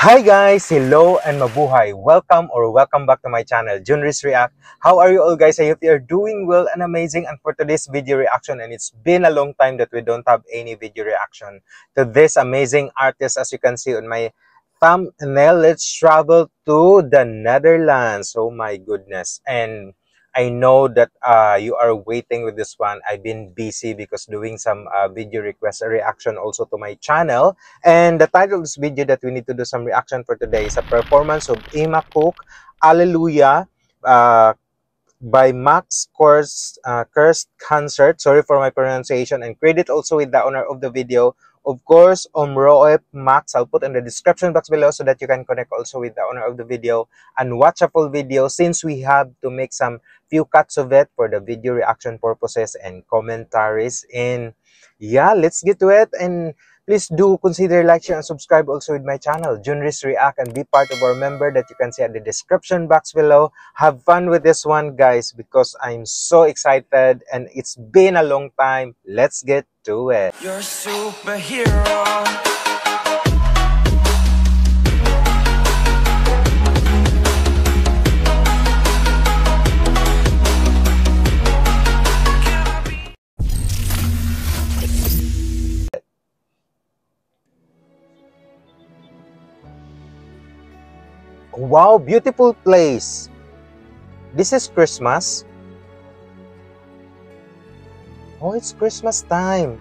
Hi guys! Hello and mabuhay! Welcome back to my channel, Junris React. How are you all guys? I hope you are doing well and amazing. And for today's video reaction, and it's been a long time that we don't have any video reaction to this amazing artist. As you can see on my thumbnail, let's travel to the Netherlands. Oh my goodness. And I know that you are waiting with this one. I've been busy because doing some video request reaction also to my channel. And the title of this video that we need to do some reaction for today is a performance of Emma Cook, Alleluia, uh, by Max Kurst Concert. Sorry for my pronunciation. And credit also with the owner of the video, of course, Omroep Max. I'll put in the description box below so that you can connect also with the owner of the video and watch a full video, since we have to make some few cuts of it for the video reaction purposes and commentaries. And yeah, let's get to it. And please do consider like, share, and subscribe also with my channel, Junris React, and be part of our member that you can see at the description box below. Have fun with this one, guys, because I'm so excited and it's been a long time. Let's get to it. You're a superhero. Wow, beautiful place. This is Christmas. Oh, it's Christmas time.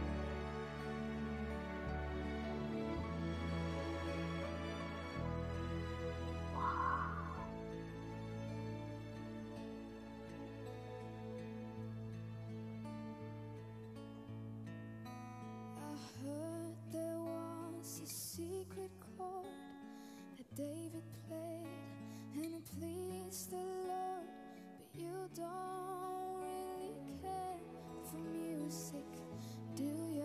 David played and it pleased the Lord, but you don't really care for music, do ya?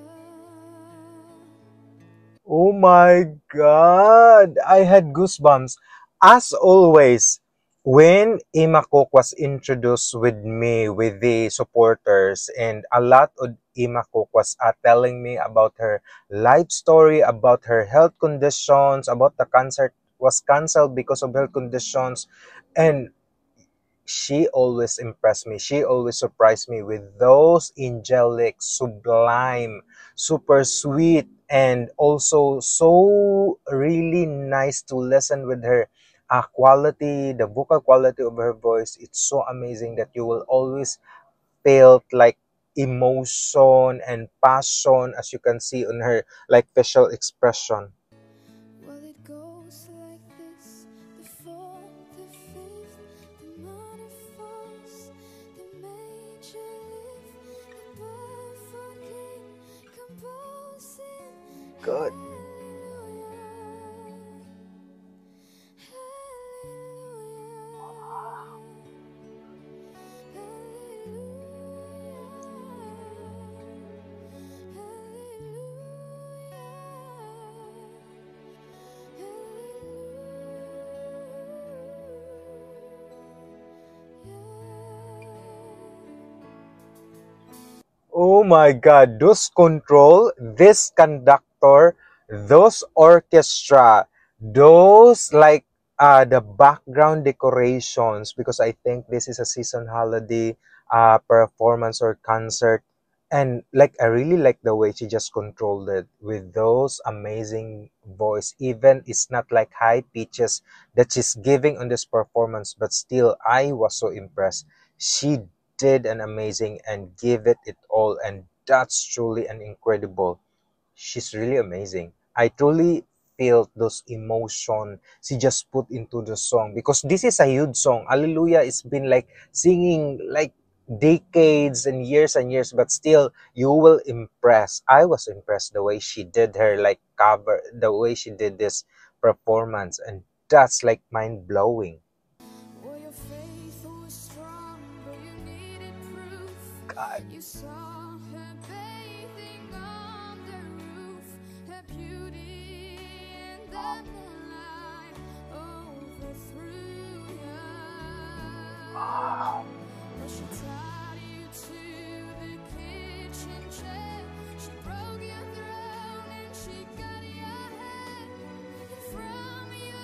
Oh my God, I had goosebumps. As always, when Emma Cook was introduced with me, with the supporters, and a lot of Emma Cook was telling me about her life story, about her health conditions, about the concert was canceled because of health conditions. And she always impressed me. She always surprised me with those angelic, sublime, super sweet, and also so really nice to listen with her quality, the vocal quality of her voice. It's so amazing that you will always feel like emotion and passion, as you can see on her like facial expression. Well, it goes like this: the fourth, the fifth, the minor falls, the major lift, the perfect composing. Good. Oh my God, those control, this conductor, those orchestra, those like the background decorations, because I think this is a season holiday performance or concert. And like I really like the way she just controlled it with those amazing voice. Even it's not like high pitches that she's giving on this performance, but still I was so impressed. She did an amazing and give it all, and that's truly an incredible. She's really amazing. I truly felt those emotion she just put into the song, because this is a huge song. Alleluia, it's been like singing like decades and years, but still you will impress. I was impressed the way she did her like cover, the way she did this performance, and that's like mind-blowing. Well, your faith was strong, but you needed proof. God. You saw her bathing on the roof, her beauty and then the light overthrew you. Wow. Well, she tied you to the kitchen chair, she broke your throne and she got your head, and from your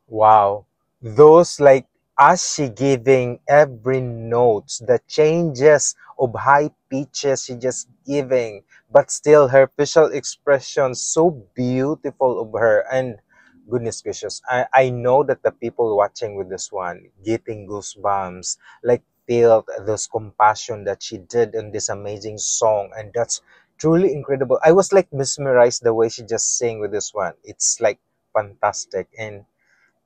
Wow. Those like as she giving every notes, the changes of high pitches she just giving, but still her facial expression so beautiful of her. And goodness gracious, I know that the people watching with this one getting goosebumps, like feel this compassion that she did in this amazing song, and that's truly incredible. I was like mesmerized the way she just sang with this one. It's like fantastic. And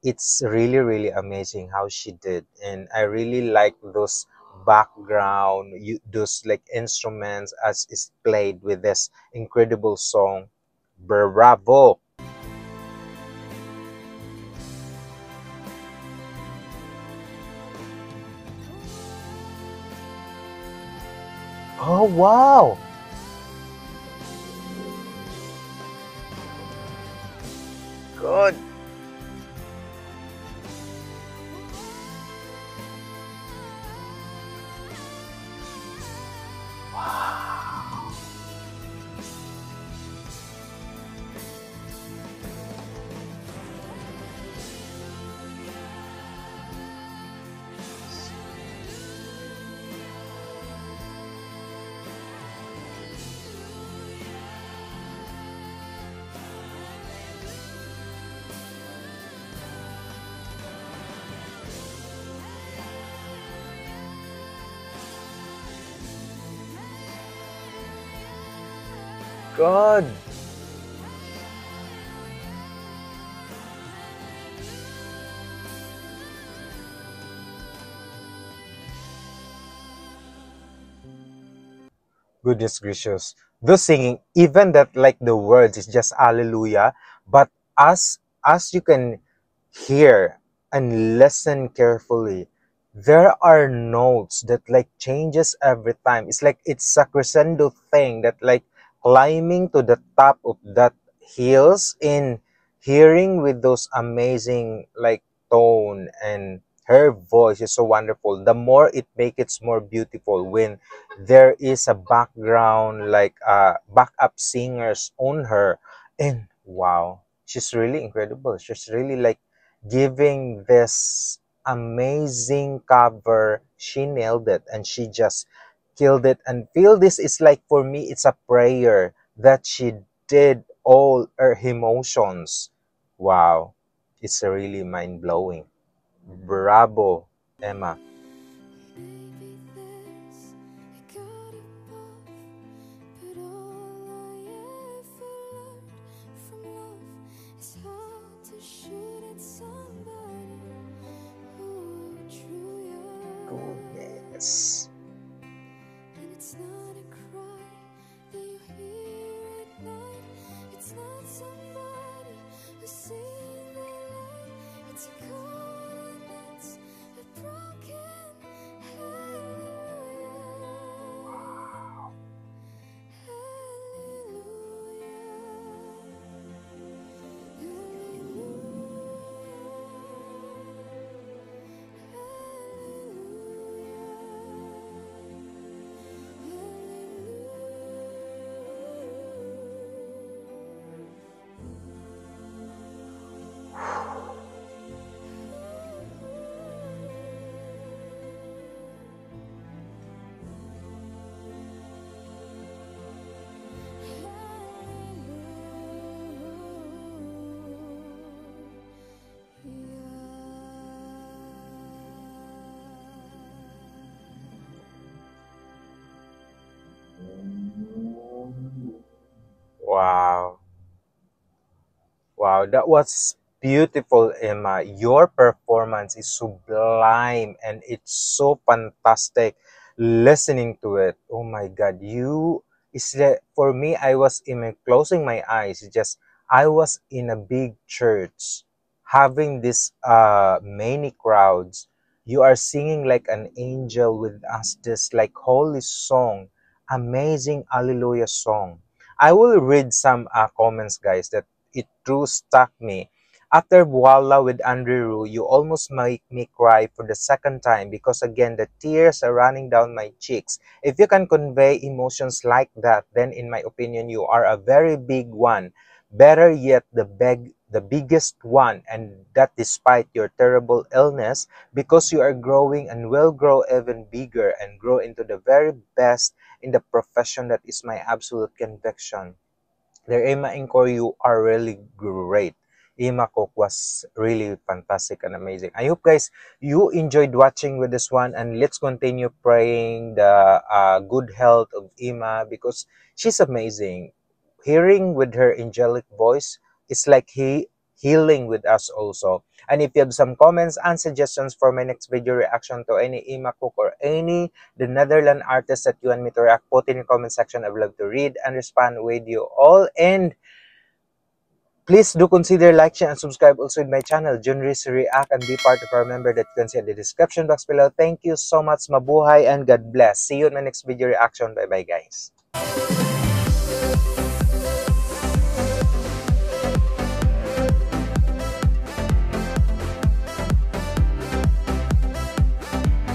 it's really really amazing how she did, and I really like those background those like instruments as is played with this incredible song. Bravo. Oh wow. Good. Good. Goodness gracious. The singing, even that like the words is just hallelujah, but as you can hear and listen carefully, there are notes that like changes every time. It's like it's a crescendo thing that like climbing to the top of that hills in hearing with those amazing like tone, and her voice is so wonderful. The more it makes it more beautiful when there is a background like backup singers on her. And wow, she's really incredible. She's really like giving this amazing cover. She nailed it and she just killed it. And feel this is like for me it's a prayer that she did all her emotions. Wow, it's really mind-blowing. Bravo, Emma. Maybe there's a God above, but all I ever learned from love is how to shoot at somebody who drew you. Goodness. And it's not a cry that you hear at night. It's not somebody who's seen the light. It's a cold and it's a broken hallelujah. Wow. Wow, that was beautiful, Emma. Your performance is sublime and it's so fantastic listening to it. Oh my God, you is that for me? I was even closing my eyes. It's just I was in a big church, having this many crowds. You are singing like an angel with us. This like holy song, amazing Hallelujah song. I will read some comments, guys, that it true stuck me. After Voila with Andrew, you almost make me cry for the second time because again the tears are running down my cheeks. If you can convey emotions like that, then in my opinion you are a very big one. Better yet, the biggest one, and that despite your terrible illness, because you are growing and will grow even bigger and grow into the very best in the profession. That is my absolute conviction. There, Emma Incor, you are really great. Emma Cook was really fantastic and amazing. I hope, guys, you enjoyed watching with this one, and let's continue praying the good health of Emma, because she's amazing. Hearing with her angelic voice is like healing with us also. And if you have some comments and suggestions for my next video reaction to any Emma Cook or any the Netherlands artist that you want me to react, put in the comment section. I would love to read and respond with you all. And please do consider like, share, and subscribe also in my channel, Junris React, and be part of our member that you can see in the description box below. Thank you so much. Mabuhay and God bless. See you in my next video reaction. Bye-bye, guys.